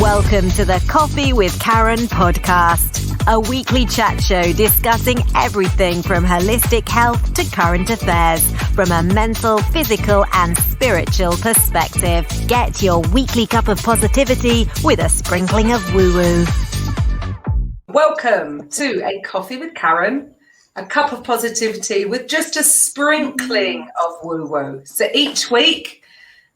Welcome to the Coffee with Karen podcast, a weekly chat show discussing everything from holistic health to current affairs from a mental, physical and spiritual perspective. Get your weekly cup of positivity with a sprinkling of woo-woo. Welcome to a Coffee with Karen, a cup of positivity with just a sprinkling of woo-woo. So each week,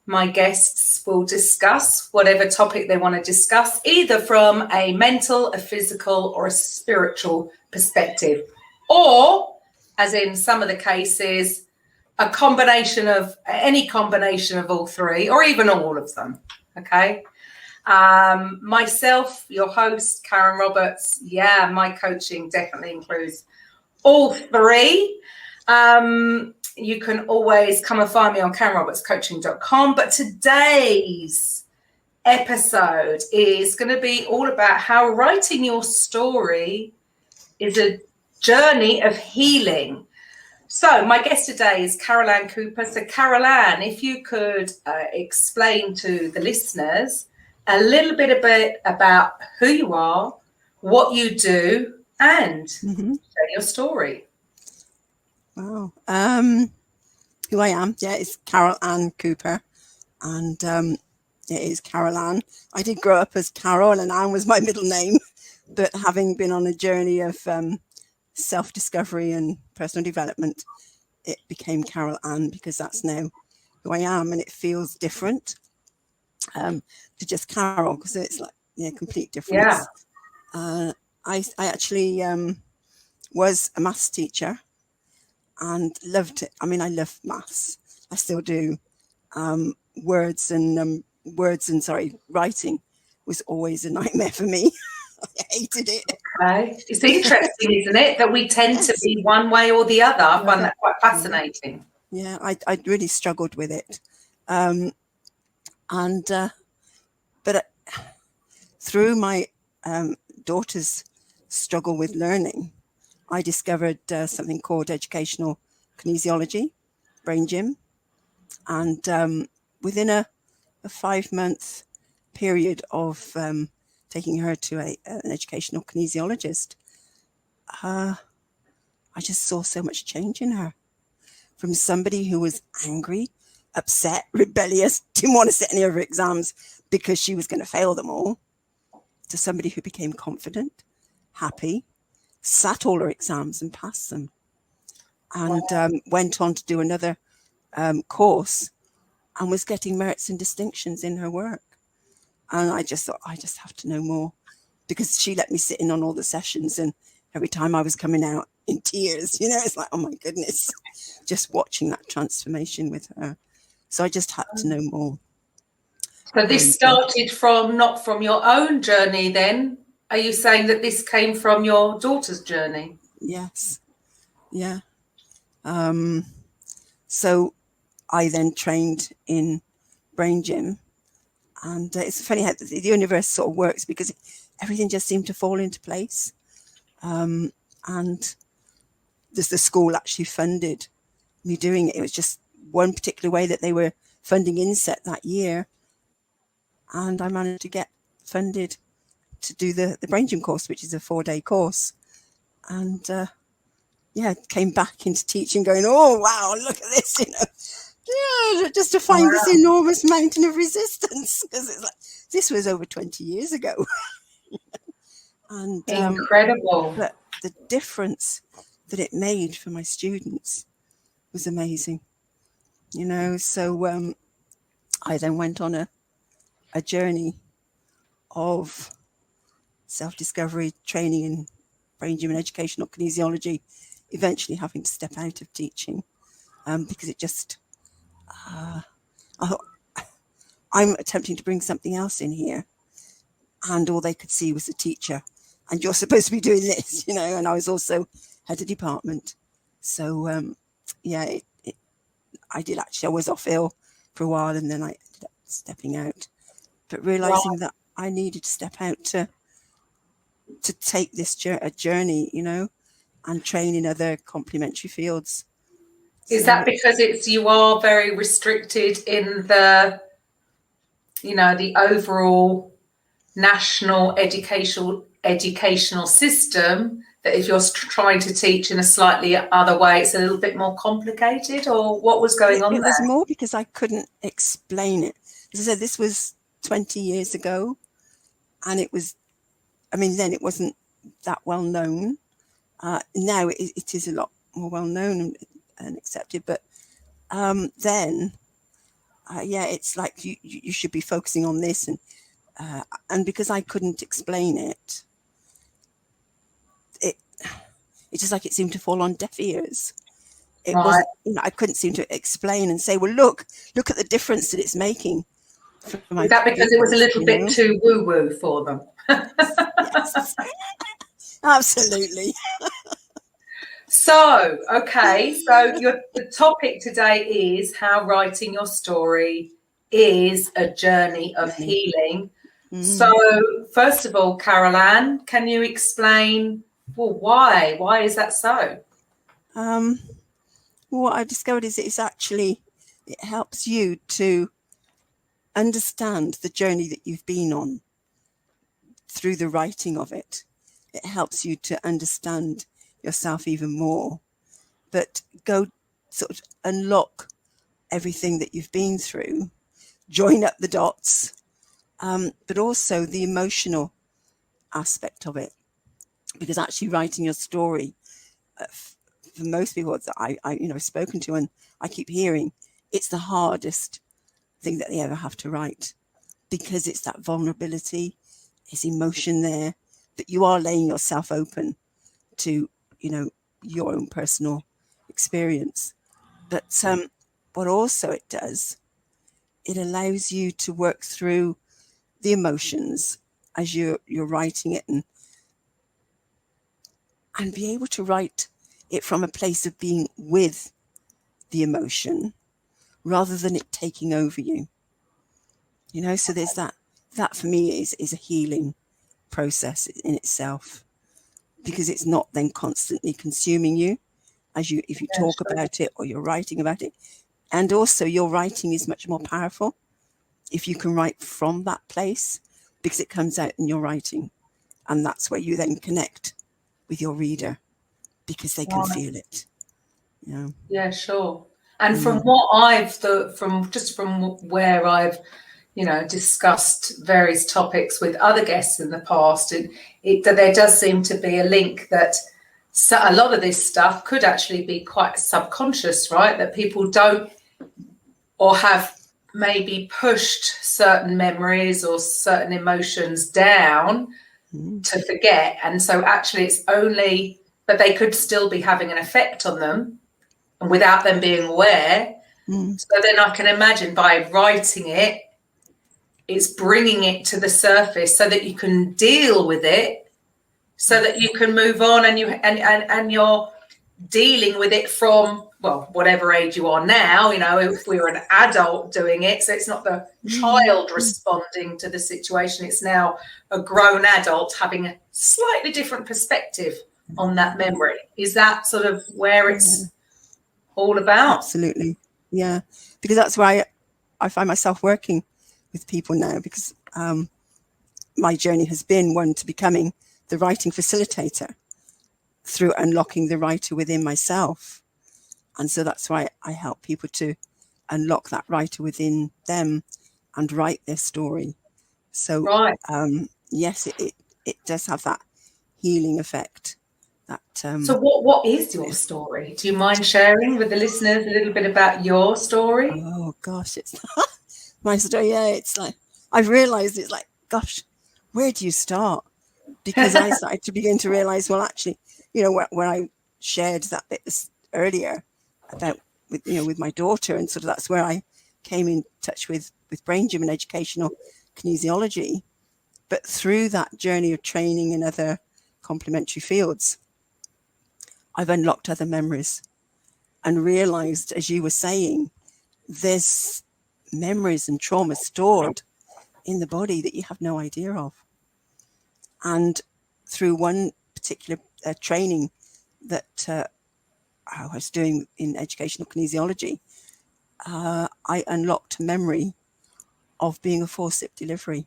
my guests will discuss whatever topic they want to discuss, either from a mental, a physical, or a spiritual perspective, or, as in some of the cases, a combination of any combination of all three, or even all of them. Okay. Myself, your host, Karen Roberts. Yeah, my coaching definitely includes all three. You can always come and find me on KarenRobertsCoaching.com. But today's episode is going to be all about how writing your story is a journey of healing. So my guest today is Carol Ann Cooper. So Carol Ann, if you could explain to the listeners a little bit about who you are, what you do, and share your story. Wow. Who I am, it's Carol Ann Cooper, and it is Carol Ann. I did grow up as Carol, and Ann was my middle name, but having been on a journey of self-discovery and personal development, it became Carol Ann because that's now who I am, and it feels different to just Carol because it's like complete difference. I actually was a maths teacher and loved it. I mean, I love maths. I still do. Writing was always a nightmare for me. I hated it. Okay. It's interesting, isn't it, that we tend to be one way or the other. I find that quite fascinating. Yeah, I really struggled with it. But through my daughter's struggle with learning, I discovered something called educational kinesiology, brain gym. And within a 5-month period of taking her to an educational kinesiologist, I just saw so much change in her. From somebody who was angry, upset, rebellious, didn't want to sit any of her exams because she was going to fail them all, to somebody who became confident, happy, sat all her exams and passed them, and went on to do another course and was getting merits and distinctions in her work. And I just thought, I just have to know more, because she let me sit in on all the sessions, and every time I was coming out in tears, it's like, oh my goodness, just watching that transformation with her. So I just had to know more. So this started not from your own journey then? Are you saying that this came from your daughter's journey? Yes. Yeah. So I then trained in brain gym, and it's funny how the universe sort of works, because everything just seemed to fall into place. And the school actually funded me doing it. It was just one particular way that they were funding INSET that year, and I managed to get funded to do the brain gym course, which is a 4-day course. And came back into teaching going, oh wow, look at this, just to find this enormous mountain of resistance, because it's like, this was over 20 years ago. And incredible. But the difference that it made for my students was amazing. So I then went on a journey of self-discovery, training in brain gym and educational kinesiology, eventually having to step out of teaching because it just, I thought, I'm attempting to bring something else in here, and all they could see was a teacher, and you're supposed to be doing this, and I was also head of department. So I did actually, I was off ill for a while, and then I ended up stepping out, but realizing that I needed to step out to take this journey, and train in other complementary fields. Is that because you are very restricted in the, the overall national educational system that if you're trying to teach in a slightly other way, it's a little bit more complicated, or what was going on It was there? more because I couldn't explain it. As I said, this was 20 years ago, and it was, I mean, then it wasn't that well known. Now it is a lot more well known and accepted, but then, yeah, it's like you should be focusing on this, and because I couldn't explain it, it's just like it seemed to fall on deaf ears. It Right. was, I couldn't seem to explain and say, well, look at the difference that it's making. Is that because it was a little bit too woo-woo for them? Yes, absolutely. So, okay, so the topic today is how writing your story is a journey of healing. So, first of all, Carol Ann, can you explain, well, why? Why is that so? What I discovered is it helps you to understand the journey that you've been on through the writing of it. It helps you to understand yourself even more, but go sort of unlock everything that you've been through, join up the dots, but also the emotional aspect of it, because actually writing your story, for most people that I've spoken to, and I keep hearing, it's the hardest thing that they ever have to write, because it's that vulnerability, it's emotion there, that you are laying yourself open to, your own personal experience. But what also it does, it allows you to work through the emotions as you're writing it, and be able to write it from a place of being with the emotion rather than it taking over you. So there's that for me is a healing process in itself, because it's not then constantly consuming you if you talk about it or you're writing about it. And also your writing is much more powerful if you can write from that place, because it comes out in your writing, and that's where you then connect with your reader, because they can feel it. Yeah, sure. And from what from where I've discussed various topics with other guests in the past, there does seem to be a link that a lot of this stuff could actually be quite subconscious, right? That people don't, or have maybe pushed certain memories or certain emotions down to forget. And so actually it's only, but they could still be having an effect on them and without them being aware. So then I can imagine by writing it, it's bringing it to the surface so that you can deal with it, so that you can move on, and you're dealing with it from, well, whatever age you are now, if we were an adult doing it. So it's not the child responding to the situation. It's now a grown adult having a slightly different perspective on that memory. Is that sort of where it's all about? Absolutely. Yeah. Because that's why I find myself working with people now, because my journey has been one to becoming the writing facilitator through unlocking the writer within myself. And so that's why I help people to unlock that writer within them and write their story. So yes, it does have that healing effect. So what is your story? Do you mind sharing with the listeners a little bit about your story? Oh gosh, it's my story. Yeah, it's like I've realized it's like, gosh, where do you start? Because I started to begin to realize, well, actually, when I shared that bit earlier about with my daughter, and sort of that's where I came in touch with brain gym and educational kinesiology. But through that journey of training in other complementary fields, I've unlocked other memories and realized, as you were saying, there's memories and trauma stored in the body that you have no idea of. And through one particular training that I was doing in educational kinesiology, I unlocked a memory of being a forceps delivery.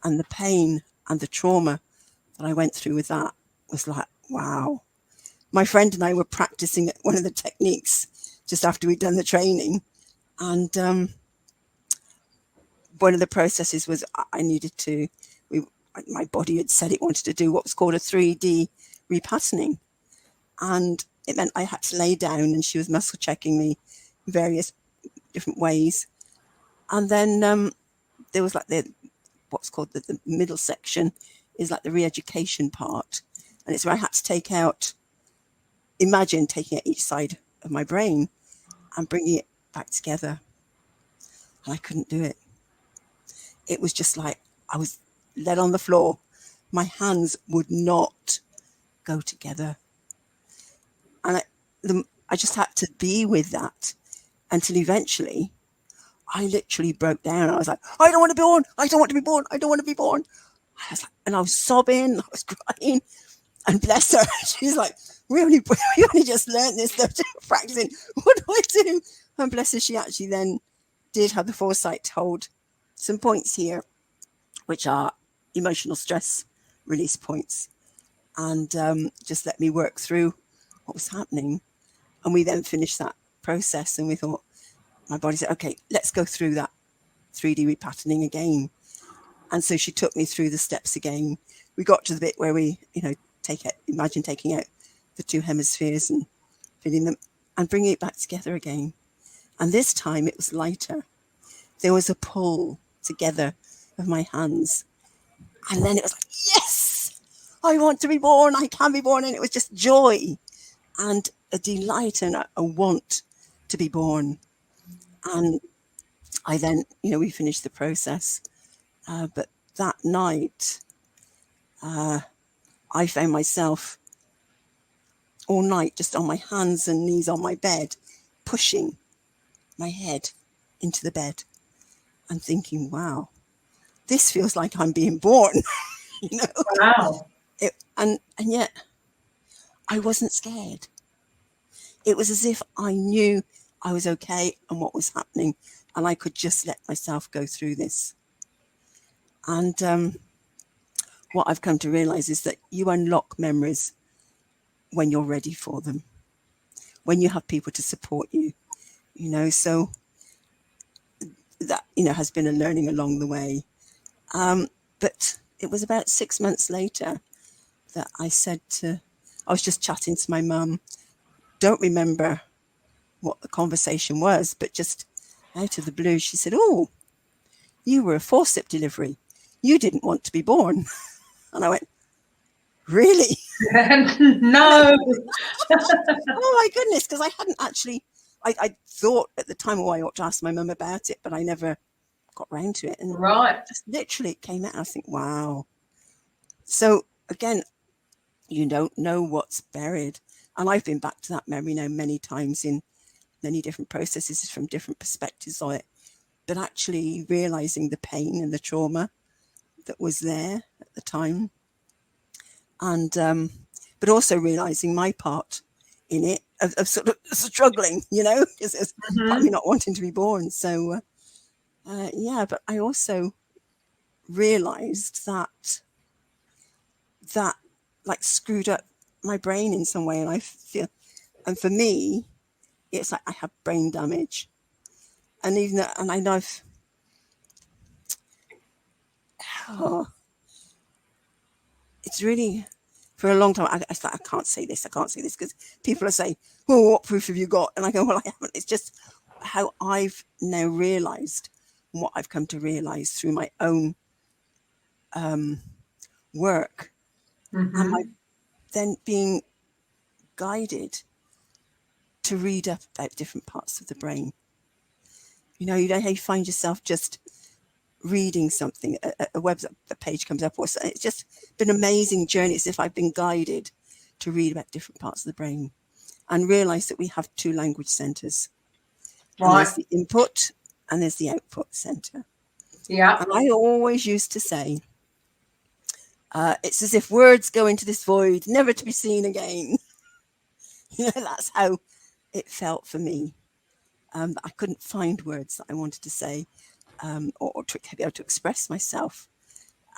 And the pain and the trauma that I went through with that was like, wow. My friend and I were practicing one of the techniques just after we'd done the training. And one of the processes was I needed to, my body had said it wanted to do what was called a 3D repatterning. And it meant I had to lay down, and she was muscle checking me in various different ways. And then there was like what's called the middle section is like the re-education part. And it's where I had to imagine taking out each side of my brain and bringing it back together. And I couldn't do it. It was just like I was led on the floor. My hands would not go together. And I just had to be with that until eventually I literally broke down. I was like, I don't want to be born. I don't want to be born. I don't want to be born. And I was sobbing. I was crying. And bless her, she's like, we only just learned this stuff, practicing. What do I do? And bless her, she actually then did have the foresight to hold some points here, which are emotional stress release points, and just let me work through what was happening. And we then finished that process, and we thought, my body said, okay, let's go through that 3D repatterning again. And so she took me through the steps again. We got to the bit where we, imagine taking out the two hemispheres and filling them and bringing it back together again. And this time it was lighter. There was a pull together of my hands. And then it was like, yes, I want to be born. I can be born. And it was just joy and a delight and a want to be born. And I then, we finished the process. But that night, I found myself all night just on my hands and knees on my bed, pushing my head into the bed and thinking, wow, this feels like I'm being born. Wow. And yet I wasn't scared. It was as if I knew I was okay and what was happening, and I could just let myself go through this. And what I've come to realize is that you unlock memories when you're ready for them, when you have people to support you, so that, has been a learning along the way. But it was about 6 months later that I was just chatting to my mum, don't remember what the conversation was, but just out of the blue, she said, oh, you were a forceps delivery. You didn't want to be born. And I went, really? No. Oh my goodness, because I hadn't actually, I thought at the time, I ought to ask my mum about it, but I never got round to it. And right. just literally it came out. I think, wow. So again, you don't know what's buried. And I've been back to that memory now many times in many different processes from different perspectives on it, but actually realizing the pain and the trauma that was there at the time. And, but also realizing my part in it of sort of struggling, because part of me not wanting to be born. So, but I also realized that like screwed up my brain in some way. And I feel, and for me, it's like I have brain damage. And even that, and I know it's really, for a long time, I thought, I can't say this because people are saying, well, what proof have you got? And I go, well, I haven't. It's just how I've now realized what I've come to realize through my own work. And then being guided to read up about different parts of the brain. You know how you find yourself just reading something, a website, a page comes up, or something. It's just been an amazing journey. It's as if I've been guided to read about different parts of the brain and realize that we have two language centers. Right. And there's the input and there's the output center. Yeah. And I always used to say, it's as if words go into this void, never to be seen again. That's how it felt for me. I couldn't find words that I wanted to say or to be able to express myself.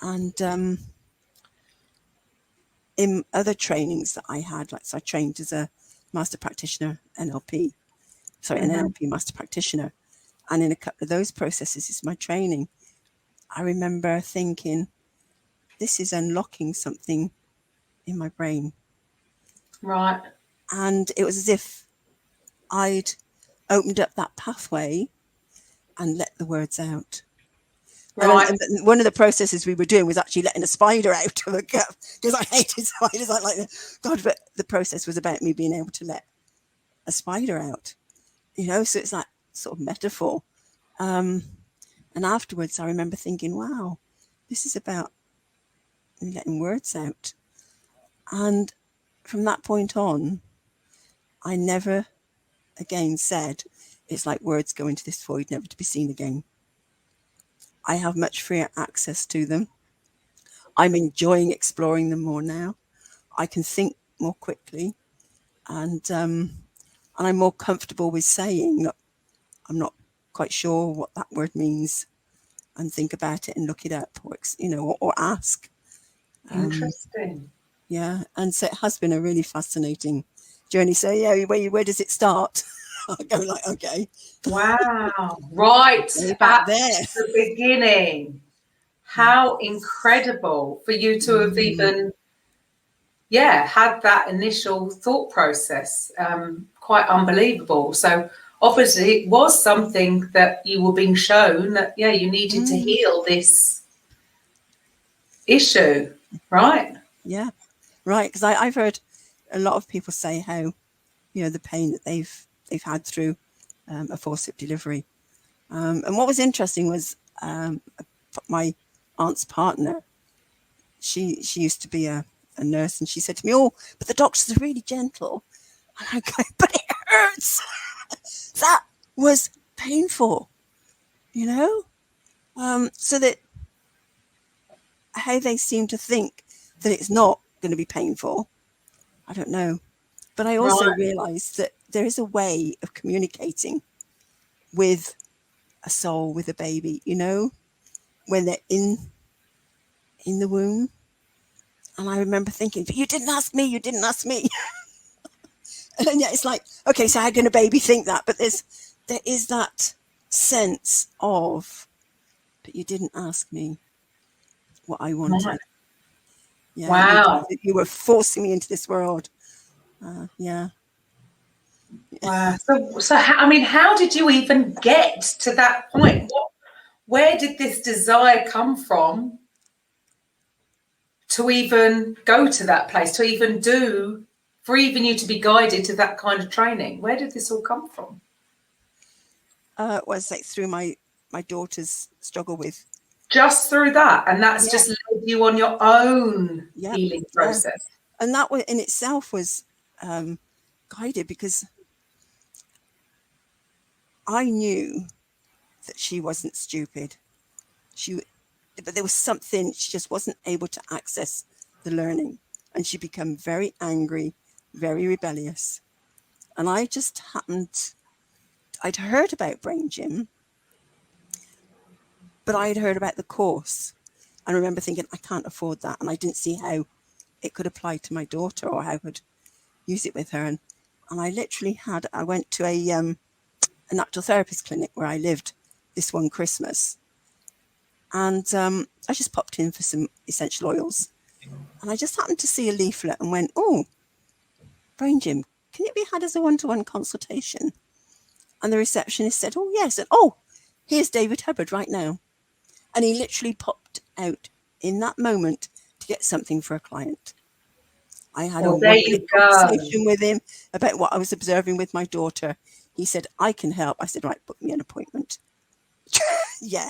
And in other trainings that I had, like, so I trained as a master practitioner, NLP, an NLP master practitioner. And in a couple of those processes, it's my training, I remember thinking, this is unlocking something in my brain. Right. And it was as if I'd opened up that pathway and let the words out. Right. And one of the processes we were doing was actually letting a spider out of a cup, because I hated spiders. I like, God, but the process was about me being able to let a spider out, you know, so it's that sort of metaphor. And afterwards, I remember thinking, wow, this is about letting words out. And from that point on, I never again said, it's like words go into this void, never to be seen again. I have much freer access to them. I'm enjoying exploring them more now. I can think more quickly, and I'm more comfortable with saying that I'm not quite sure what that word means, and think about it and look it up, or or ask. Interesting. Yeah, and so it has been a really fascinating journey. So yeah, where does it start? I go like, okay. Wow. Right Back at there. the beginning. How incredible for you to have even, had that initial thought process. Quite unbelievable. So obviously it was something that you were being shown that, you needed to heal this issue, right? Yeah, right. Because I've heard a lot of people say how, the pain that they've had through a forceps delivery. And what was interesting was my aunt's partner. She used to be a nurse, and she said to me, "Oh, but the doctors are really gentle." And I go, "But it hurts." That was painful, so that how they seem to think that it's not going to be painful, I don't know. But I also realized that there is a way of communicating with a soul, with a baby, when they're in the womb. And I remember thinking, but you didn't ask me. And then, it's like, okay, so how can a baby think that? But there is that sense of, but you didn't ask me what I wanted. Right. Yeah, Wow. you were forcing me into this world. Yeah. Wow. So how did you even get to that point? Where did this desire come from to even go to that place, for even you to be guided to that kind of training? Where did this all come from? It was like through my daughter's struggle with. Just through that, and that's just led you on your own healing process. And that in itself was guided, because I knew that she wasn't stupid. But there was something, she just wasn't able to access the learning, and she became very angry, very rebellious. And I just I'd heard about Brain Gym, but I'd heard about the course. I remember thinking, I can't afford that. And I didn't see how it could apply to my daughter, or how I could use it with her. And I literally I went to a natural therapist clinic where I lived this one Christmas. And I just popped in for some essential oils. And I just happened to see a leaflet and went, oh, Brain Gym, can it be had as a one-to-one consultation? And the receptionist said, oh, yes. And here's David Hubbard right now. And he literally popped out in that moment to get something for a client. I had a wonderful conversation with him about what I was observing with my daughter. He said, I can help. I said, right, book me an appointment. Yeah.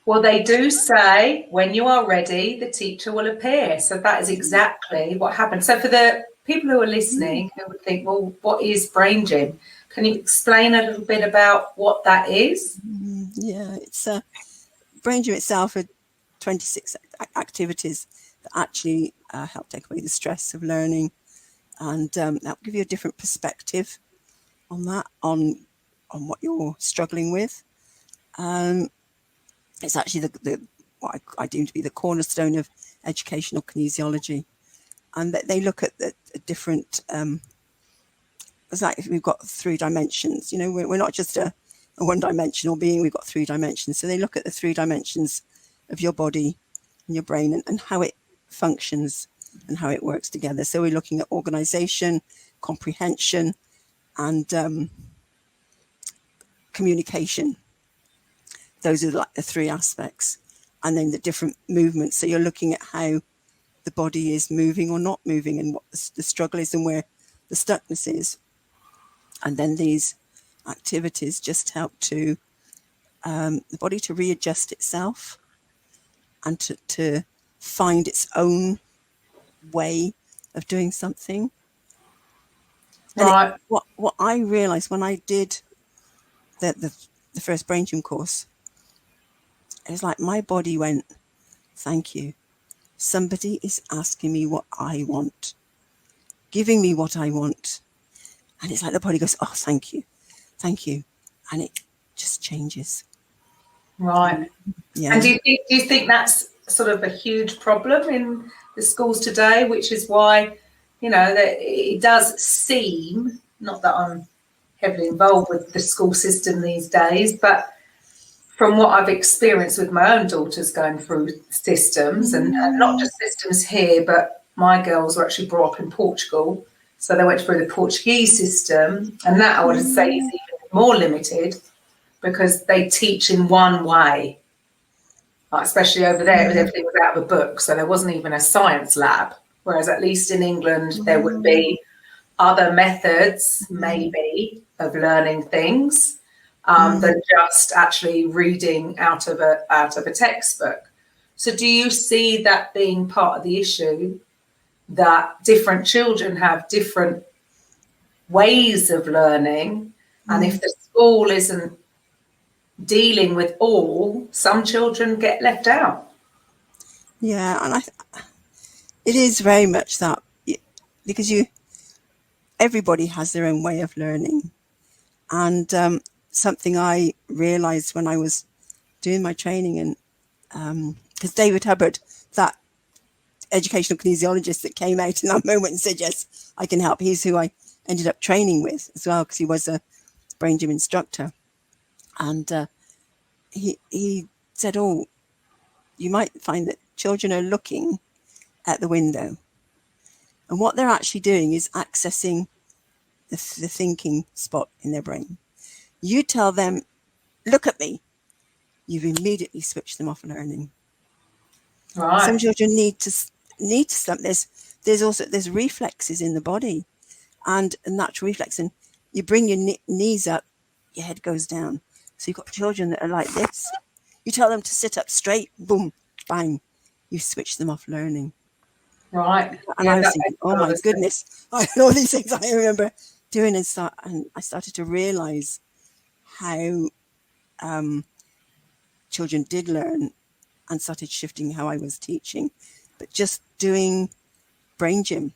Well, they do say when you are ready, the teacher will appear. So that is exactly what happened. So for the people who are listening, who would think, well, what is Brain Gym? Can you explain a little bit about what that is? Yeah, it's Brain Gym itself are 26 activities that actually help take away the stress of learning, and that will give you a different perspective on that, on what you're struggling with. It's actually what I deem to be the cornerstone of educational kinesiology. And that they look at the different, it's like we've got 3 dimensions, you know, we're not just a one-dimensional being, we've got 3 dimensions. So they look at the 3 dimensions of your body and your brain and how it functions and how it works together. So we're looking at organization, comprehension, and communication. Those are like the 3 aspects. And then the different movements. So you're looking at how the body is moving or not moving and what the struggle is and where the stuckness is. And then these activities just help to the body to readjust itself and to find its own way of doing something. And Right. what I realized when I did the first brain gym course, it was like my body went, thank you. Somebody is asking me what I want, giving me what I want. And it's like the body goes, oh, thank you. And it just changes. Right. Yeah. And do you think that's sort of a huge problem in the schools today, which is why, you know, that it does seem, not that I'm heavily involved with the school system these days, but from what I've experienced with my own daughters going through systems, and not just systems here, but my girls were actually brought up in Portugal. So they went through the Portuguese system, and that I would say is even more limited because they teach in one way. Like especially over there, everything was out of a book. So there wasn't even a science lab. Whereas at least in England, there would be other methods, maybe, of learning things. Than just actually reading out of a textbook. So do you see that being part of the issue, that different children have different ways of learning, and if the school isn't dealing with all, some children get left out? Yeah, and it is very much that, because everybody has their own way of learning. And something I realized when I was doing my training, and because David Hubbard, that educational kinesiologist that came out in that moment and said, yes, I can help. He's who I ended up training with as well, because he was a brain gym instructor. And he said, oh, you might find that children are looking at the window. And what they're actually doing is accessing the thinking spot in their brain. You tell them, look at me, you've immediately switched them off learning. Right. Some children need to stop. There's reflexes in the body, and a natural reflex. And you bring your knees up, your head goes down. So you've got children that are like this. You tell them to sit up straight, boom, bang, you switch them off learning. Right. And I was thinking, oh my goodness, I know these things I remember doing, and I started to realize how children did learn, and started shifting how I was teaching. But just doing brain gym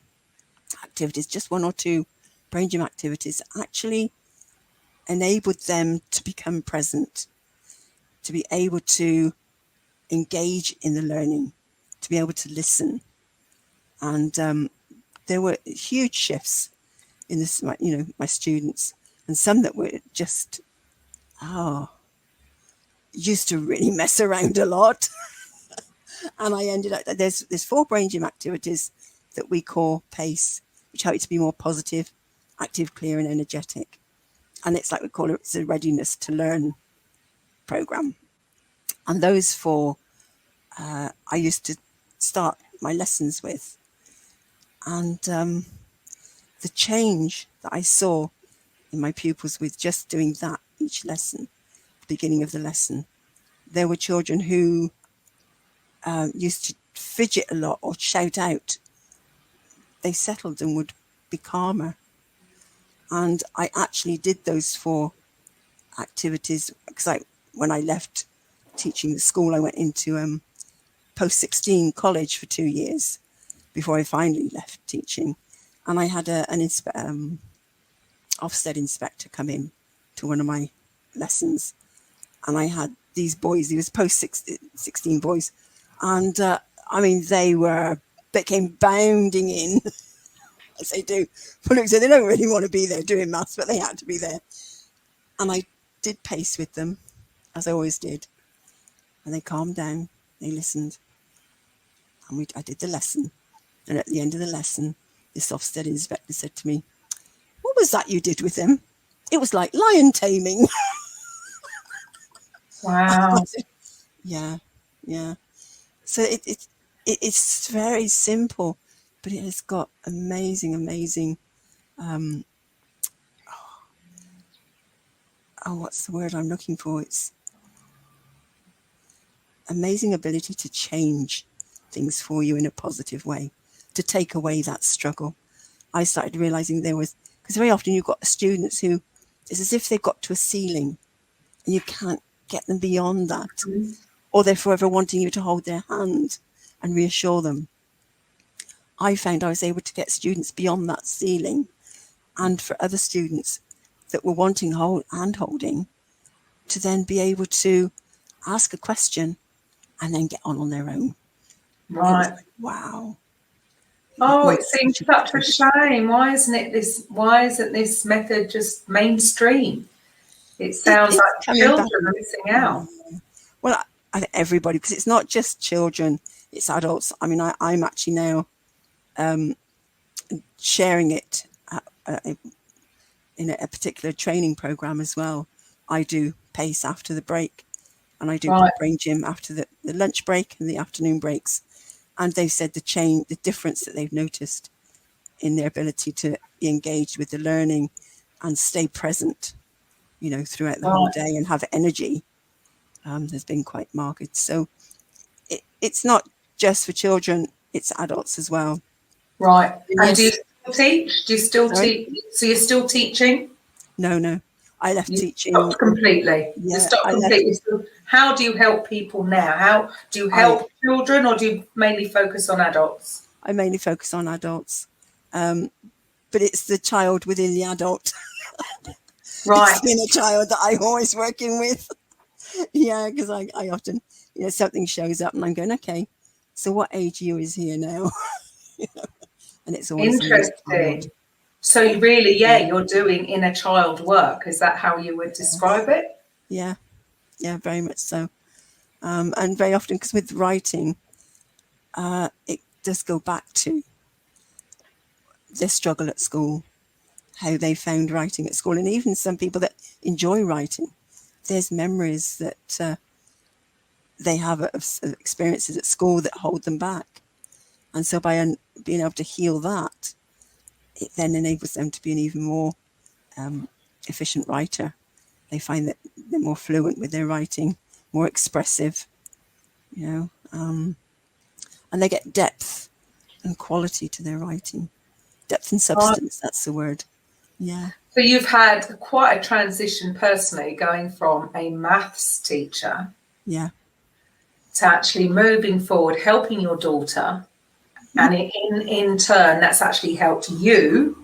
activities, just 1 or 2 brain gym activities, actually enabled them to become present, to be able to engage in the learning, to be able to listen. And there were huge shifts in this, my students, and some that were just, used to really mess around a lot. And I ended up, there's 4 brain gym activities that we call PACE, which help you to be more positive, active, clear, and energetic. And it's like we call it's a readiness to learn program. And those 4 I used to start my lessons with. And the change that I saw in my pupils with just doing that each lesson, the beginning of the lesson, there were children who used to fidget a lot or shout out. They settled and would be calmer. And I actually did those 4 activities because when I left teaching the school, I went into post-16 college for 2 years before I finally left teaching. And I had an Ofsted inspector come in to one of my lessons, and I had these boys, these post 16 boys. And they came bounding in, as they do. Well, so they don't really want to be there doing maths, but they had to be there. And I did pace with them, as I always did. And they calmed down, they listened. And I did the lesson. And at the end of the lesson, this Ofsted inspector said to me, "What was that you did with them?" It was like lion taming. Wow. Yeah. So it's very simple, but it has got amazing. What's the word I'm looking for? It's amazing ability to change things for you in a positive way, to take away that struggle. I started realizing because very often you've got students who, it's as if they've got to a ceiling and you can't get them beyond that. Mm-hmm. Or they're forever wanting you to hold their hand and reassure them. I found I was able to get students beyond that ceiling, and for other students that were wanting hand holding, to then be able to ask a question and then get on their own. Right. Like, wow. Oh, it seems such a shame. Why isn't this method just mainstream? It sounds like children are missing out. Well, I think everybody, because it's not just children, it's adults. I mean, I'm actually now sharing it in a particular training program as well. I do pace after the break, and I do brain gym after the lunch break and the afternoon breaks. And they've said the difference that they've noticed in their ability to be engaged with the learning and stay present, throughout the whole day and have energy, has been quite marked. So it's not just for children, it's adults as well. Right. And do you still teach? Do you still teach? So you're still teaching? No. I left teaching. Stopped completely. Yeah, you stopped completely. So how do you help people now? How do you help children, or do you mainly focus on adults? I mainly focus on adults. But it's the child within the adult. Right. It's the inner child that I'm always working with. Yeah, because I often, something shows up and I'm going, okay, so what age you is here now? And it's always interesting. So you really, you're doing inner child work. Is that how you would describe it? Yeah, very much so. And very often, because with writing, it does go back to their struggle at school, how they found writing at school. And even some people that enjoy writing, there's memories that they have of experiences at school that hold them back. And so by being able to heal that, it then enables them to be an even more efficient writer. They find that they're more fluent with their writing, more expressive, and they get depth and quality to their writing. Depth and substance, that's the word. Yeah. So you've had quite a transition personally, going from a maths teacher to actually moving forward, helping your daughter. And in turn, that's actually helped you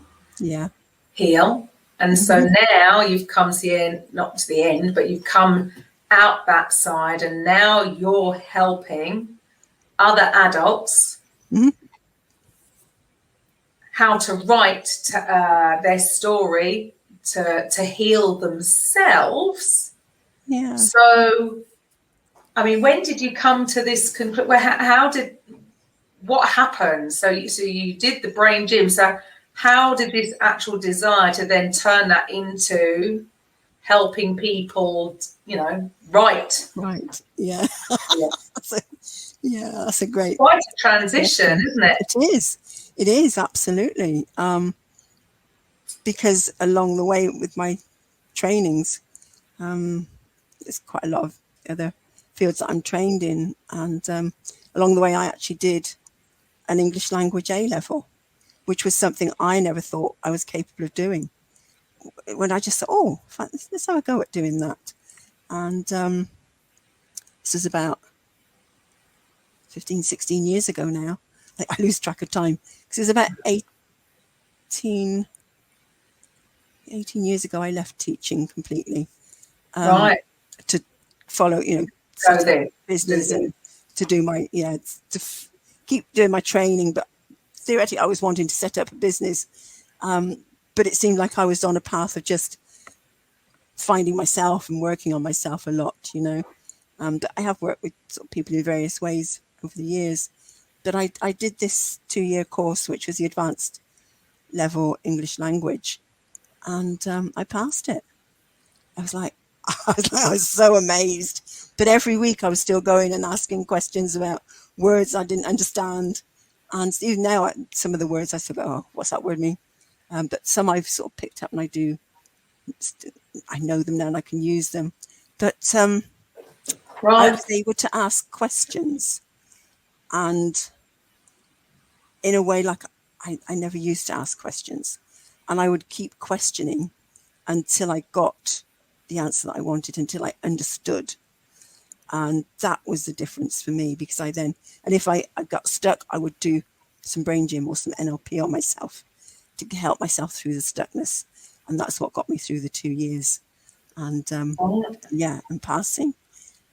heal. And so now you've come to the end, not to the end, but you've come out that side, and now you're helping other adults how to write their story to heal themselves. Yeah. So, I mean, when did you come to this conclusion? What happened? So you did the brain gym. So how did this actual desire to then turn that into helping people, write? Right. Yeah. That's a great. Quite a transition, isn't it? It is absolutely. Because along the way with my trainings, there's quite a lot of other fields that I'm trained in, and along the way I actually did an English language A-level, which was something I never thought I was capable of doing. When I just thought, let's have a go at doing that. And this was about 15, 16 years ago now. I lose track of time, because it was about 18 years ago I left teaching completely to follow, set up business and to do my, keep doing my training. But theoretically, I was wanting to set up a business. But it seemed like I was on a path of just finding myself and working on myself a lot, But I have worked with sort of people in various ways over the years. But I did this 2-year course, which was the advanced level English language. And I passed it. I was so amazed. But every week I was still going and asking questions about words I didn't understand. And even now, some of the words I said, oh, what's that word mean? But some I've sort of picked up and I know them now and I can use them. But I was able to ask questions, and in a way like I never used to ask questions. And I would keep questioning until I got the answer that I wanted, until I understood. And that was the difference for me, because and if I got stuck, I would do some brain gym or some NLP on myself to help myself through the stuckness. And that's what got me through the 2 years. And and passing.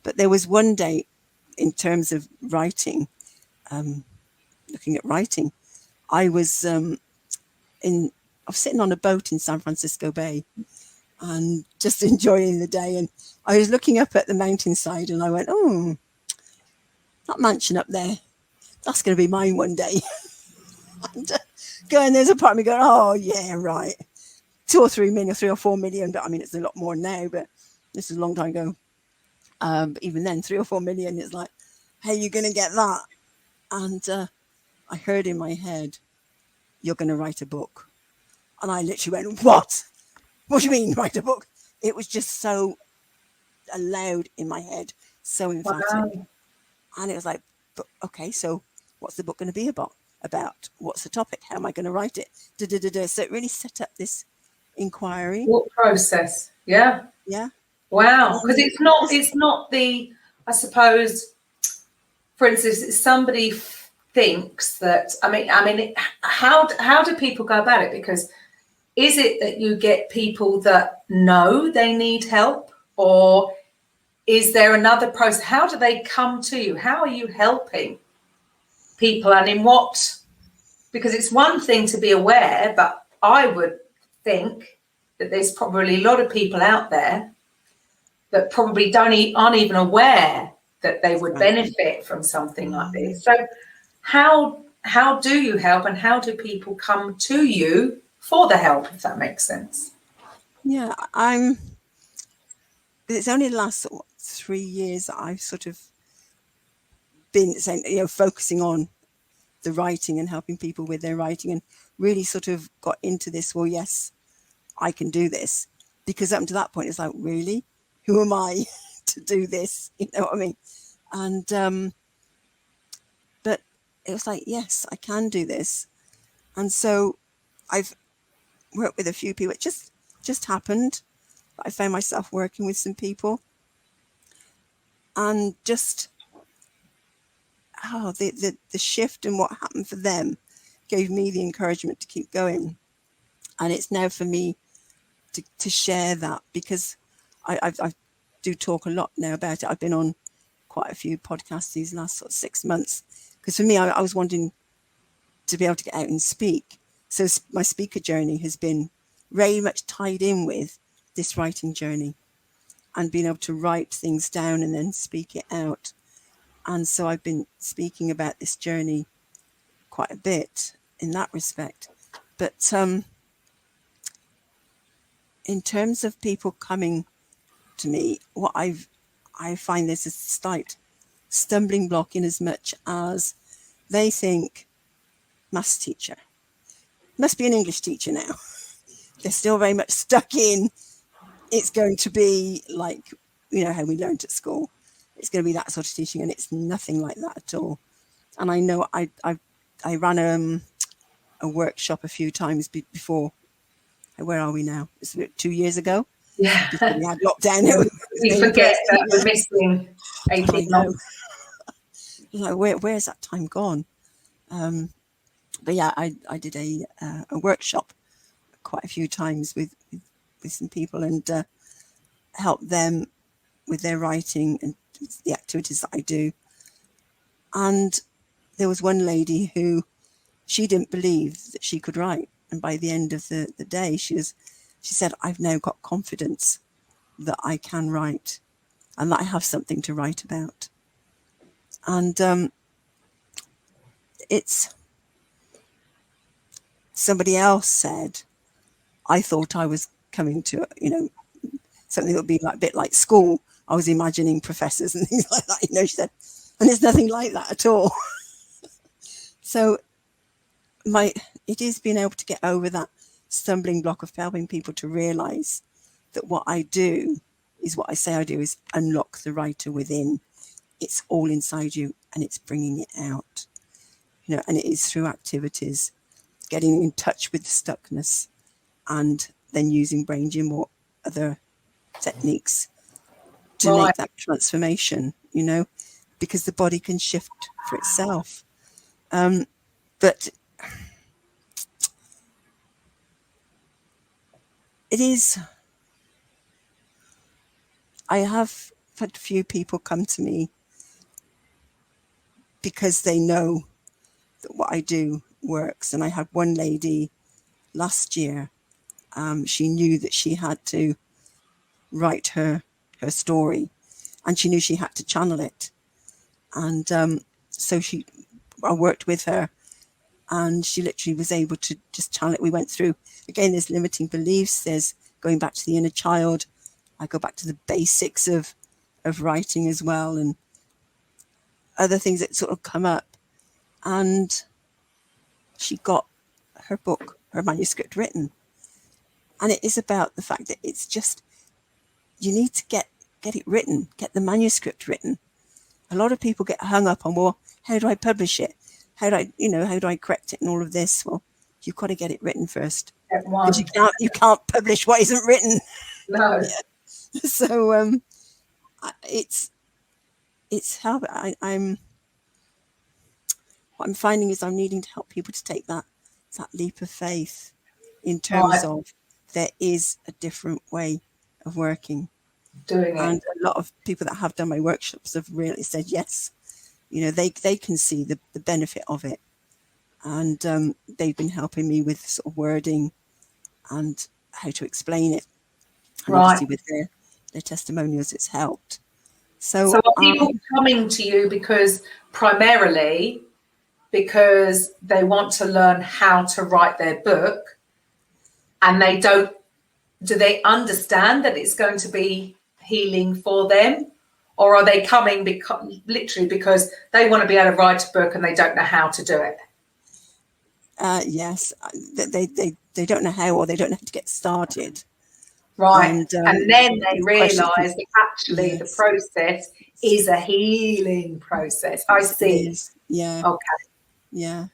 But there was one day, in terms of writing, looking at writing, I was sitting on a boat in San Francisco Bay and just enjoying the day. And I was looking up at the mountainside and I went, oh, that mansion up there, that's going to be mine one day. And there's a part of me going, oh, yeah, right. 2 or 3 million, 3 or 4 million. But I mean, it's a lot more now, but this is a long time ago. But even then, 3 or 4 million, it's like, hey, you're going to get that. And I heard in my head, you're going to write a book. And I literally went, what? What do you mean write a book? It was just so loud in my head, so emphatic. Wow. And it was like, okay, so what's the book going to be about? What's the topic? How am I going to write it? So it really set up this inquiry. What process? Yeah. Yeah. Wow. Because it's not the, I suppose, for instance, if somebody thinks that, I mean, how do people go about it? Because is it that you get people that know they need help, or is there another process? How do they come to you? How are you helping people, and in what? Because it's one thing to be aware, but I would think that there's probably a lot of people out there that probably aren't even aware that they would benefit from something like this. So how do you help, and how do people come to you for the help, if that makes sense? Yeah, it's only the last 3 years that I've sort of been saying, focusing on the writing and helping people with their writing, and really sort of got into this, well, yes, I can do this. Because up to that point, it's like, really? Who am I to do this? You know what I mean? And, but it was like, yes, I can do this. And so I've worked with a few people. It just happened. I found myself working with some people, and just the shift and what happened for them gave me the encouragement to keep going. And it's now for me to share that, because I do talk a lot now about it. I've been on quite a few podcasts these last sort of 6 months, because for me, I was wanting to be able to get out and speak. So my speaker journey has been very much tied in with this writing journey, and being able to write things down and then speak it out. And so I've been speaking about this journey quite a bit in that respect. But in terms of people coming to me, what I find there's a slight stumbling block, in as much as they think maths teacher, must be an English teacher now. They're still very much stuck in, it's going to be like, how we learned at school. It's going to be that sort of teaching, and it's nothing like that at all. And I know I ran a workshop a few times before. Where are we now? It's about 2 years ago. Yeah. We had lockdown. We forget that we're missing 18 months. Like, where's that time gone? But yeah, I did a workshop quite a few times with some people, and helped them with their writing and the activities that I do. And there was one lady who, she didn't believe that she could write. And by the end of the day, she said, I've now got confidence that I can write and that I have something to write about. And it's, somebody else said, I thought I was coming to, something that would be like a bit like school. I was imagining professors and things like that, she said, and there's nothing like that at all. So it is being able to get over that stumbling block of helping people to realize that what I do is what I say I do, is unlock the writer within. It's all inside you and it's bringing it out, and it is through activities, getting in touch with the stuckness, and then using brain gym or other techniques to make that transformation, because the body can shift for itself. But it is, I have had a few people come to me because they know that what I do works. And I had one lady last year, she knew that she had to write her story, and she knew she had to channel it. And so I worked with her, and she literally was able to just channel it. We went through, again, there's limiting beliefs, there's going back to the inner child. I go back to the basics of writing as well, and other things that sort of come up. And she got her book, her manuscript written. And it is about the fact that it's just, you need to get it written, get the manuscript written. A lot of people get hung up on, well, how do I publish it? How do I correct it and all of this? Well, you've got to get it written first. Because you can't publish what isn't written. No. Yeah. So it's how what I'm finding is I'm needing to help people to take that leap of faith in terms of there is a different way of working. Doing it. And a lot of people that have done my workshops have really said yes. They can see the benefit of it. And they've been helping me with sort of wording and how to explain it. And obviously with their testimonials, it's helped. So are people coming to you primarily because they want to learn how to write their book, and do they understand that it's going to be healing for them? Or are they coming literally because they want to be able to write a book and they don't know how to do it? Yes, they don't know how, or they don't know how to get started. Right. And then they realise that actually the process is a healing process. I see. Yeah. Okay. Yeah.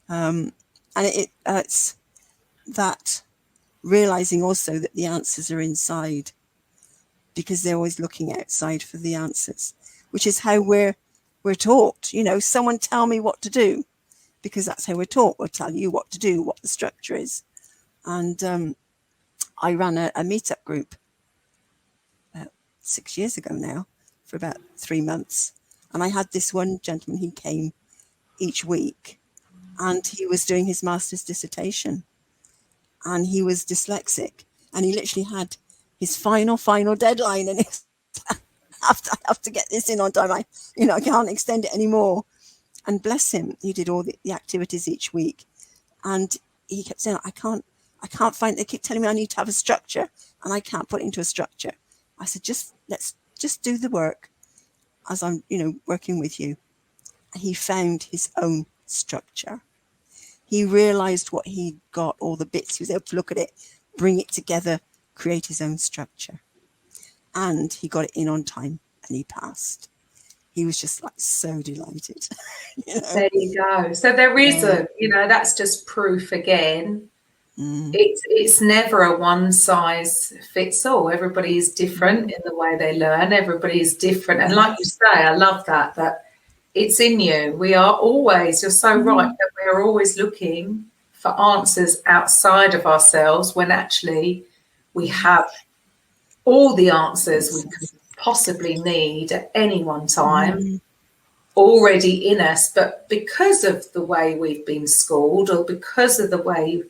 And it's that realising also that the answers are inside, because they're always looking outside for the answers, which is how we're taught. Someone tell me what to do, because that's how we're taught. We'll tell you what to do, what the structure is. And I ran a meetup group about 6 years ago now for about 3 months. And I had this one gentleman, he came each week, and he was doing his master's dissertation, and he was dyslexic, and he literally had his final deadline, and I have to get this in on time. I can't extend it anymore. And bless him, he did all the activities each week, and he kept saying, I can't find. They keep telling me I need to have a structure, and I can't put it into a structure. I said, let's do the work as I'm working with you. And he found his own structure. He realized what he got, all the bits. He was able to look at it, bring it together, create his own structure. And he got it in on time, and he passed. He was just so delighted. There you go. So there isn't, that's just proof again. It's never a one size fits all. Everybody is different in the way they learn. Everybody is different. And like you say, I love that it's in you. We are always, you're so right, that we are always looking for answers outside of ourselves, when actually we have all the answers we could possibly need at any one time already in us, but because of the way we've been schooled, or because of the way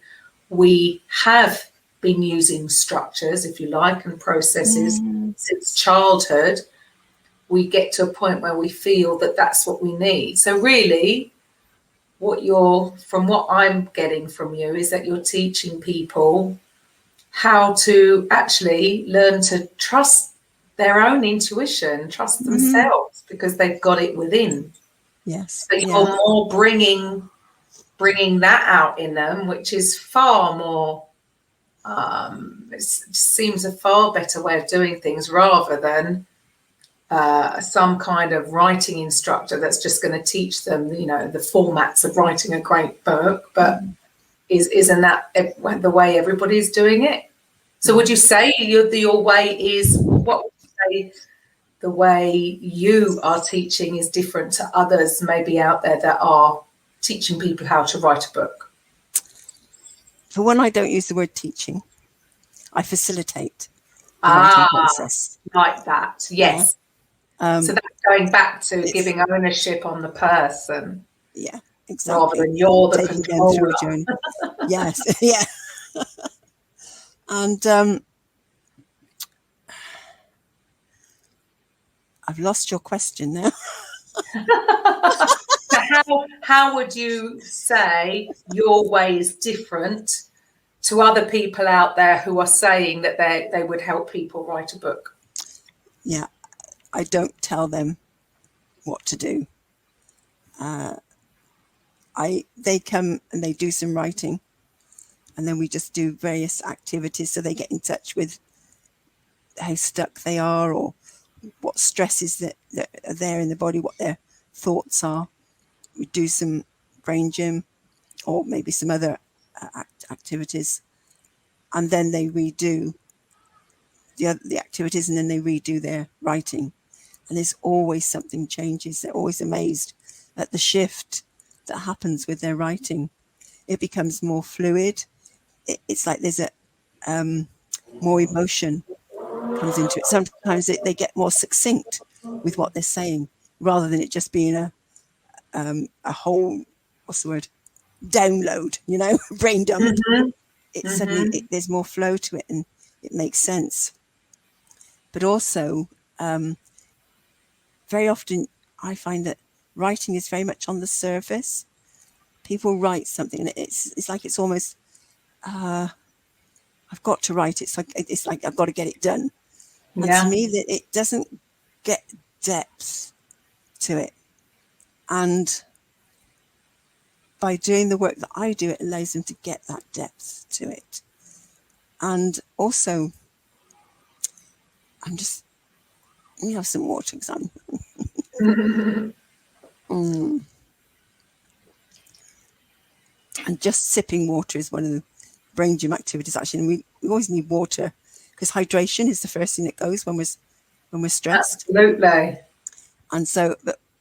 we have been using structures, if you like, and processes since childhood, we get to a point where we feel that that's what we need. So really, from what I'm getting from you is that you're teaching people how to actually learn to trust their own intuition, trust themselves, because they've got it within. Yes. So you're more bringing that out in them, which is far more, it seems a far better way of doing things, rather than some kind of writing instructor that's just going to teach them, you know, the formats of writing a great book, but isn't that the way everybody's doing it? So would you say your way is, what would you say the way you are teaching is different to others maybe out there that are teaching people how to write a book? For one, I don't use the word teaching. I facilitate the writing process. Like that, yes. So that's going back to giving ownership on the person. Yeah, exactly. Rather than you're the taking them through a controller. journey. Yes, yeah. And I've lost your question now. So how would you say your way is different to other people out there who are saying that they would help people write a book? Yeah, I don't tell them what to do. They come and they do some writing, and then we just do various activities so they get in touch with how stuck they are, or what stresses that are there in the body, what their thoughts are. We do some brain gym, or maybe some other activities, and then they redo the activities, and then they redo their writing. And there's always something changes. They're always amazed at the shift that happens with their writing. It becomes more fluid. It's like there's a more emotion comes into it. Sometimes they get more succinct with what they're saying, rather than it just being a whole, what's the word, download, you know, brain dump. It suddenly, there's more flow to it, and it makes sense. But also, very often I find that writing is very much on the surface. People write something, and it's like it's almost, I've got to write it. It's like I've got to get it done. And to me, that it doesn't get depth to it. And by doing the work that I do, it allows them to get that depth to it. And also, I'm just, let me have some water, because I'm and just sipping water is one of the brain gym activities, actually. And we always need water, because hydration is the first thing that goes when we're stressed. Absolutely. And so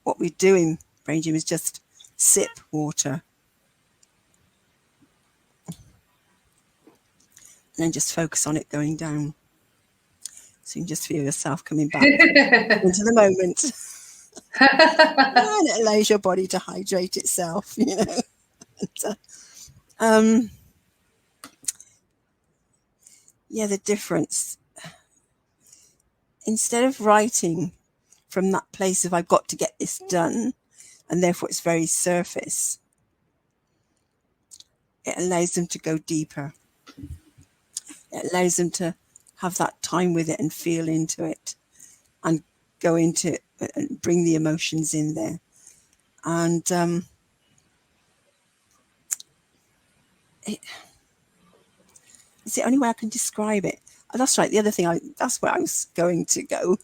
what we do in brain gym is just sip water, and then just focus on it going down. So you can just feel yourself coming back into the moment. And it allows your body to hydrate itself, you know. And, the difference. Instead of writing from that place of I've got to get this done, and therefore it's very surface, it allows them to go deeper. It allows them to have that time with it and feel into it, and go into it and bring the emotions in there. And it's the only way I can describe it. And that's right. The other thing, that's where I was going to go,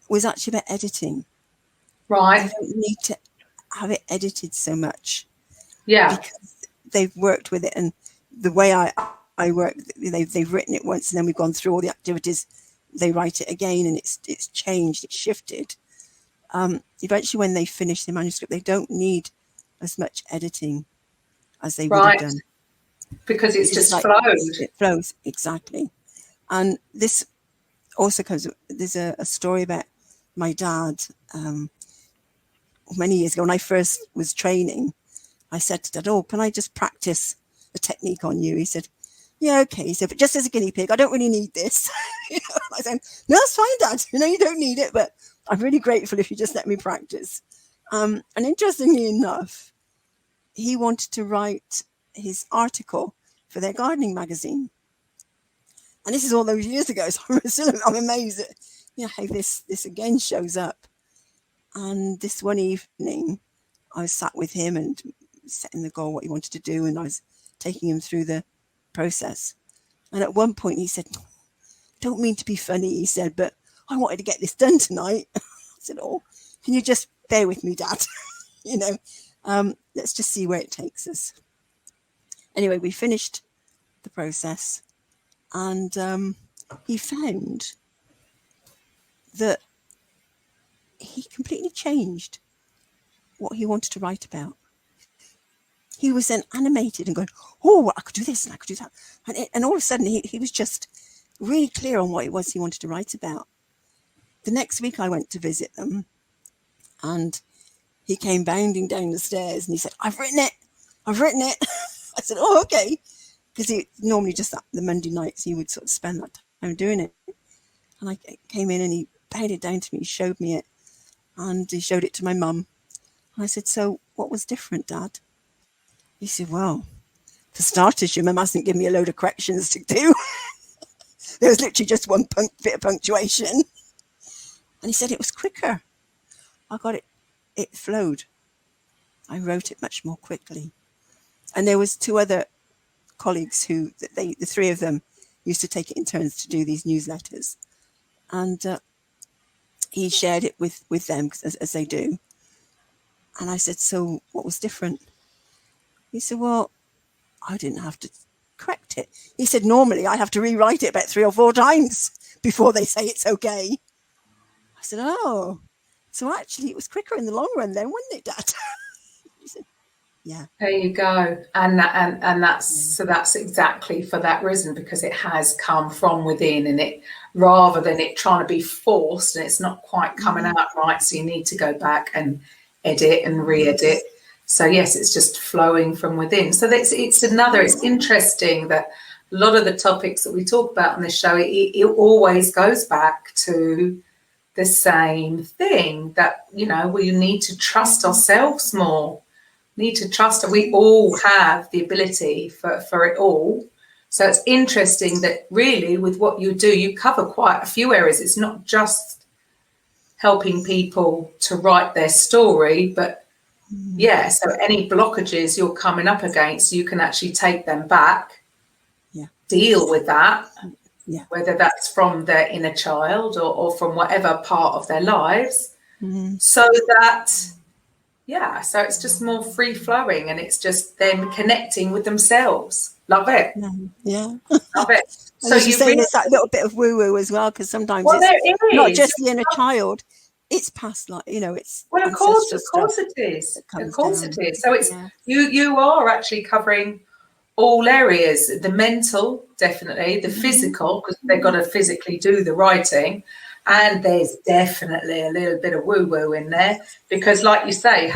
was actually about editing. Right. I don't need to have it edited so much. Yeah. Because they've worked with it, and the way I work, they've written it once, and then we've gone through all the activities. They write it again, and it's changed, it's shifted. Eventually, when they finish the manuscript, they don't need as much editing as they would have done. Because it's just flows. It flows, exactly. And this also comes, there's a story about my dad. Many years ago, when I first was training, I said to Dad, "Oh, can I just practice a technique on you?" He said, "Yeah, okay." He said, "But just as a guinea pig, I don't really need this." I said, "No, that's fine, Dad. You don't need it, but I'm really grateful if you just let me practice." And interestingly enough, he wanted to write his article for their gardening magazine. And this is all those years ago, so I'm amazed at how this again shows up. And this one evening, I was sat with him and setting the goal, what he wanted to do, and I was taking him through the process. And at one point he said, "Don't mean to be funny," he said, "but I wanted to get this done tonight." I said, "Oh, can you just bear with me, Dad?" Let's just see where it takes us. Anyway, we finished the process, and he found that he completely changed what he wanted to write about. He was then animated and going, "Oh, I could do this and I could do that." And all of a sudden, he was just really clear on what it was he wanted to write about. The next week I went to visit them, and he came bounding down the stairs and he said, "I've written it. I've written it." I said, "Oh, okay." Because he normally just the Monday nights, he would sort of spend that time doing it. And I came in and he bounded down to me, showed me it, and he showed it to my mum. And I said, "So what was different, Dad?" He said, "Well, for starters, your mum hasn't given me a load of corrections to do." There was literally just one bit of punctuation. And he said it was quicker. I got it. It flowed. I wrote it much more quickly. And there was 2 other colleagues who, the 3 of them used to take it in turns to do these newsletters. And he shared it with them, as they do. And I said, "So what was different?" He said, "Well, I didn't have to correct it." He said, "Normally I have to rewrite it about 3 or 4 times before they say it's okay." I said, "Oh, so actually it was quicker in the long run then, wasn't it, Dad?" He said, "Yeah." There you go. And that's exactly for that reason, because it has come from within, and it, rather than it trying to be forced and it's not quite coming out right, so you need to go back and edit and re-edit. So yes, it's just flowing from within. So it's interesting that a lot of the topics that we talk about on this show, it always goes back to the same thing, that we need to trust ourselves more. Need to trust that we all have the ability for it all. So it's interesting that really with what you do, you cover quite a few areas. It's not just helping people to write their story, but so any blockages you're coming up against, you can actually take them back, deal with that, whether that's from their inner child or from whatever part of their lives, so that so it's just more free flowing, and it's just them connecting with themselves. Love it. Yeah. Love it. So you're saying there's that little bit of woo-woo as well, because sometimes it's not just the inner child, it's past, it's of course it is. Of course it is. So it's you are actually covering all areas: the mental, definitely, the physical, because they've got to physically do the writing. And there's definitely a little bit of woo-woo in there, because like you say,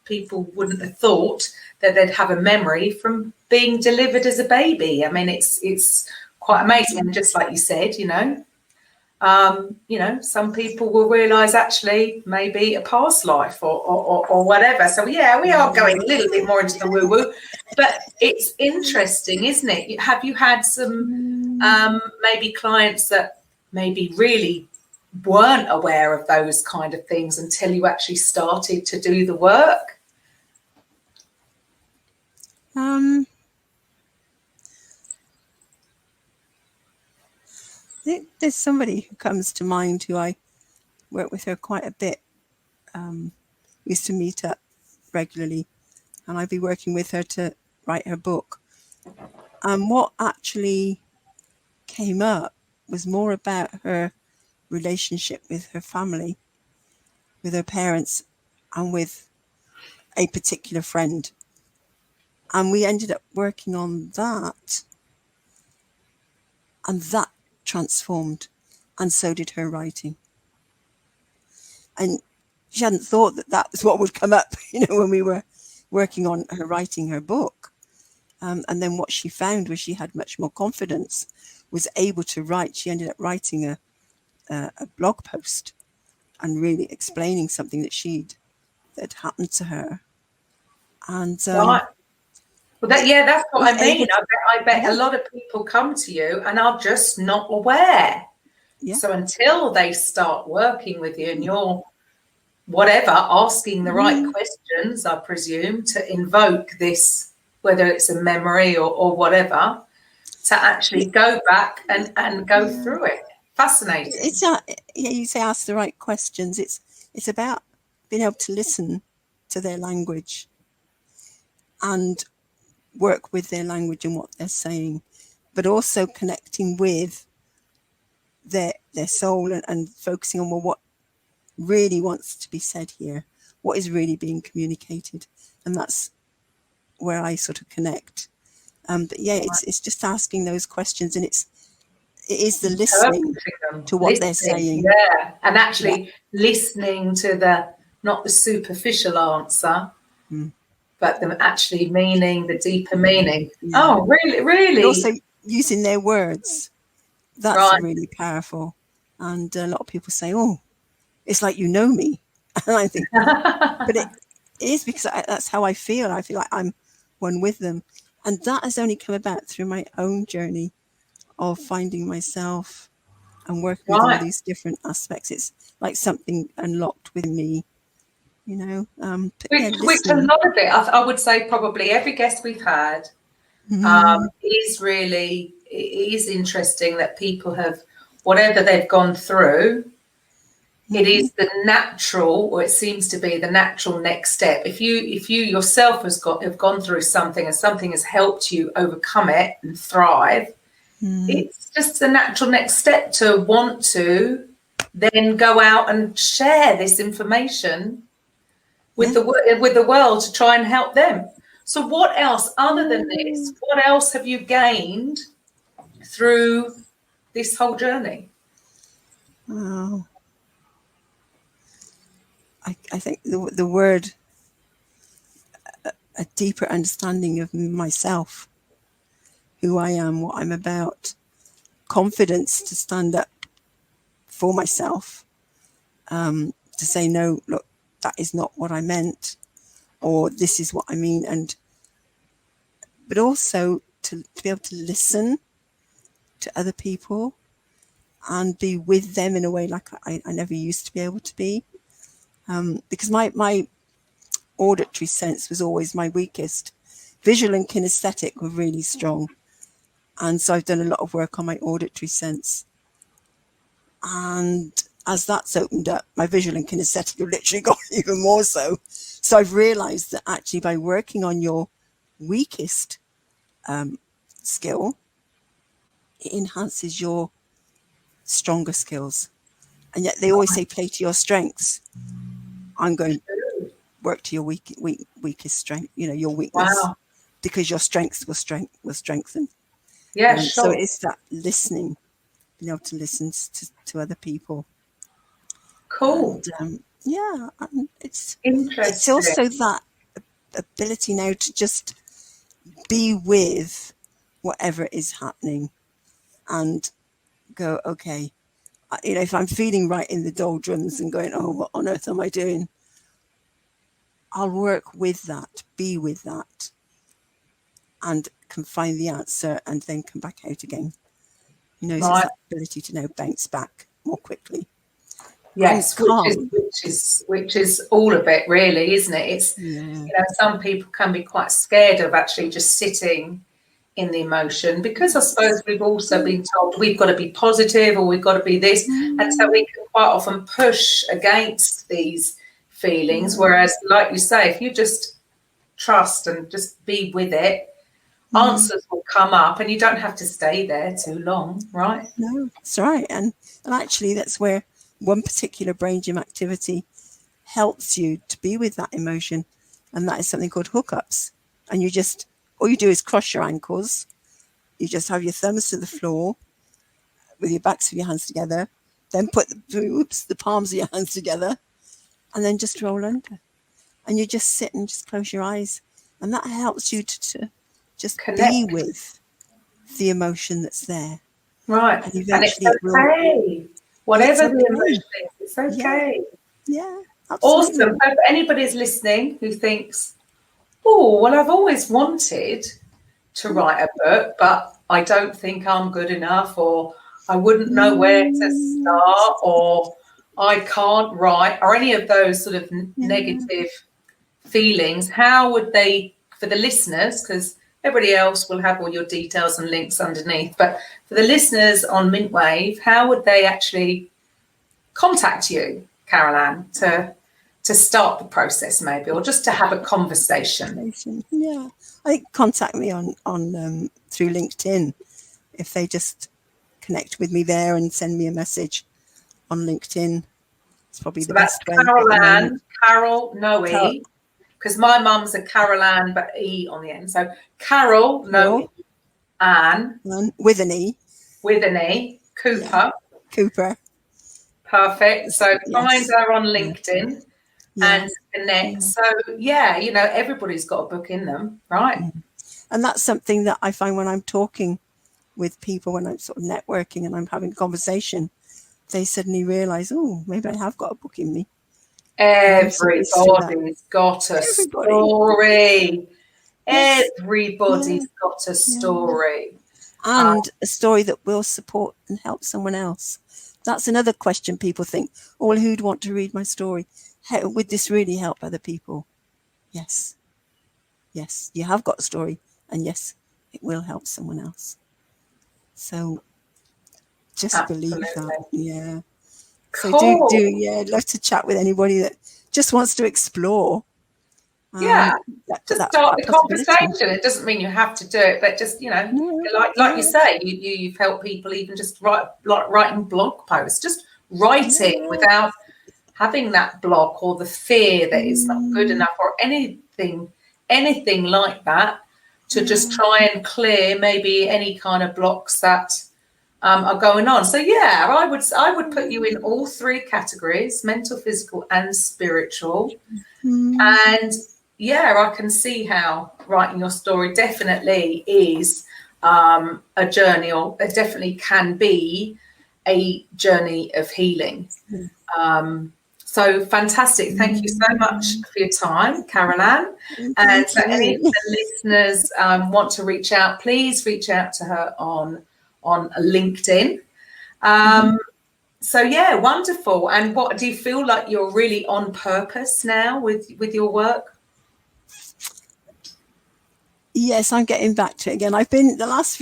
people wouldn't have thought that they'd have a memory from being delivered as a baby. I mean, it's quite amazing. And just like you said, some people will realise actually maybe a past life or whatever. So we are going a little bit more into the woo-woo, but it's interesting, isn't it? Have you had some maybe clients that maybe really weren't aware of those kind of things until you actually started to do the work? There's somebody who comes to mind who I work with her quite a bit. Used to meet up regularly, and I'd be working with her to write her book. And what actually came up was more about her relationship with her family, with her parents, and with a particular friend. And we ended up working on that, and that transformed and so did her writing. And she hadn't thought that that was what would come up, when we were working on her writing her book. And then what she found was she had much more confidence, was able to write. She ended up writing a blog post and really explaining something that had happened to her. And right. Well, that's what I mean. I bet yeah. a lot of people come to you and are just not aware. Yeah. So until they start working with you and you're asking the right questions, I presume, to invoke this, whether it's a memory or whatever, to actually go back and go through it. Fascinating. It's you say ask the right questions. It's about being able to listen to their language and work with their language and what they're saying, but also connecting with their soul and focusing on what really wants to be said here, what is really being communicated. And that's where I sort of connect. But yeah, it's just asking those questions, and it is the listening to what they're saying. Yeah, and actually listening to not the superficial answer, but them actually meaning the deeper meaning. Yeah. Oh, really? And also using their words. That's really powerful. And a lot of people say, oh, it's like you know me. And I think, but it is because that's how I feel. I feel like I'm one with them. And that has only come about through my own journey of finding myself and working with all these different aspects. It's like something unlocked within me, Which a lot of it, I would say probably every guest we've had is interesting that people have, whatever they've gone through, it is the natural, or it seems to be the natural next step. If you yourself have gone through something and something has helped you overcome it and thrive, it's just the natural next step to want to then go out and share this information with the world to try and help them. So what else other than this? What else have you gained through this whole journey? Wow. I think the word, a deeper understanding of myself, who I am, what I'm about, confidence to stand up for myself, to say, no, look, that is not what I meant, or this is what I mean. But also to be able to listen to other people and be with them in a way like I never used to be able to be. Because my auditory sense was always my weakest. Visual and kinesthetic were really strong. And so I've done a lot of work on my auditory sense. And as that's opened up, my visual and kinesthetic have literally got even more so. So I've realized that actually by working on your weakest skill, it enhances your stronger skills. And yet they always say play to your strengths. I'm going to work to your weakest strength, your weakness, because your strengths will strengthen. Yeah, sure. So it's that listening, being able to listen to other people. Cool. And, it's interesting. It's also that ability now to just be with whatever is happening and go, okay, if I'm feeling right in the doldrums and going, oh, what on earth am I doing? I'll work with that, be with that, and can find the answer and then come back out again. So it's that ability to now bounce back more quickly. Yes, which is all of it, really, isn't it? It's some people can be quite scared of actually just sitting in the emotion, because I suppose we've also been told we've got to be positive or we've got to be this, and so we can quite often push against these feelings. Whereas, like you say, if you just trust and just be with it, answers will come up, and you don't have to stay there too long, right? No, that's right. And actually, that's where one particular brain gym activity helps you to be with that emotion, and that is something called hookups. And all you do is cross your ankles. You just have your thumbs to the floor with your backs of your hands together, Then put the palms of your hands together and then just roll under. And you just sit and just close your eyes. And that helps you to just Connect. be with the emotion that's there. Right. And And it's okay. Whatever the emotion is, it's okay. Yeah, absolutely. Awesome. So if anybody's listening who thinks, oh, well, I've always wanted to write a book, but I don't think I'm good enough, or I wouldn't know where to start, or I can't write, or any of those sort of negative feelings, how would they, for the listeners, because everybody else will have all your details and links underneath, but for the listeners on Mintwave, how would they actually contact you, Carol-Anne, to start the process maybe, or just to have a conversation? Yeah, I think contact me on through LinkedIn. If they just connect with me there and send me a message on LinkedIn, it's probably the best way. Carol-Anne, Carol, no E, because my mum's a Carol-Anne, but E on the end. So Carol, no E, Anne. With an E. With an E, Cooper. Yeah. Cooper. Perfect. So find her on LinkedIn and connect. Yeah. So, everybody's got a book in them, right? And that's something that I find when I'm talking with people, when I'm sort of networking and I'm having a conversation, they suddenly realize, oh, maybe I have got a book in me. Everybody's got a story. Everybody's got a story. And a story that will support and help someone else. That's another question people think, oh, well, who'd want to read my story? Would this really help other people? Yes. Yes, you have got a story. And yes, it will help someone else. So just believe that. Yeah. Cool. So I'd love to chat with anybody that just wants to explore. Just start the conversation. It doesn't mean you have to do it, but just, like you say, you've helped people even just writing blog posts, just writing without having that block or the fear that it's not good enough or anything like that, to just try and clear maybe any kind of blocks that are going on. So I would put you in all three categories: mental, physical, and spiritual. And I can see how writing your story definitely is a journey, or it definitely can be a journey of healing. So fantastic. Thank you so much for your time, Carol-Anne. And so any of the listeners want to reach out, please reach out to her on LinkedIn. So wonderful. And what do you feel like you're really on purpose now with your work? Yes, I'm getting back to it again. I've been the last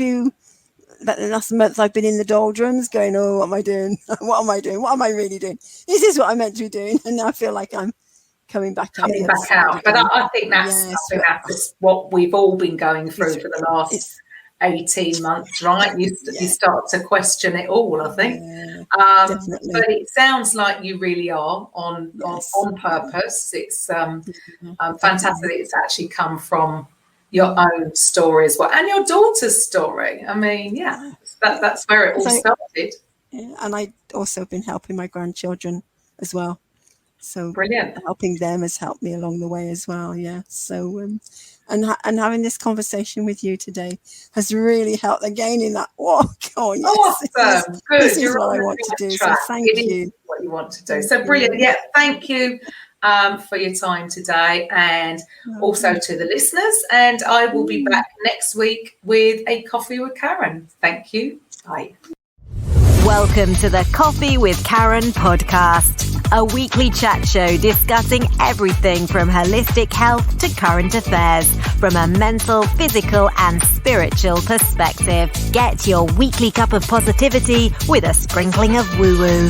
month I've been in the doldrums going, oh, what am I doing? What am I doing? What am I really doing? Is this what I'm meant to be doing? And I feel like I'm coming back out. But I think that's what we've all been going through for the last 18 months, right? You start to question it all, I think. Definitely. But it sounds like you really are on purpose. It's fantastic. It's actually come from your own story as well, and your daughter's story. I mean, that's where it all started. Yeah, and I also been helping my grandchildren as well. So brilliant. Helping them has helped me along the way as well. Yeah. So and having this conversation with you today has really helped again in that walk. Oh, yes. Awesome. Good. This is what I want to do. So thank you. What you want to do. So brilliant. Yeah. Thank you for your time today, and also to the listeners. And I will be back next week with a Coffee with Karen. Thank you. Bye. Welcome to the Coffee with Karen podcast, a weekly chat show discussing everything from holistic health to current affairs from a mental, physical and spiritual perspective. Get your weekly cup of positivity with a sprinkling of woo-woo.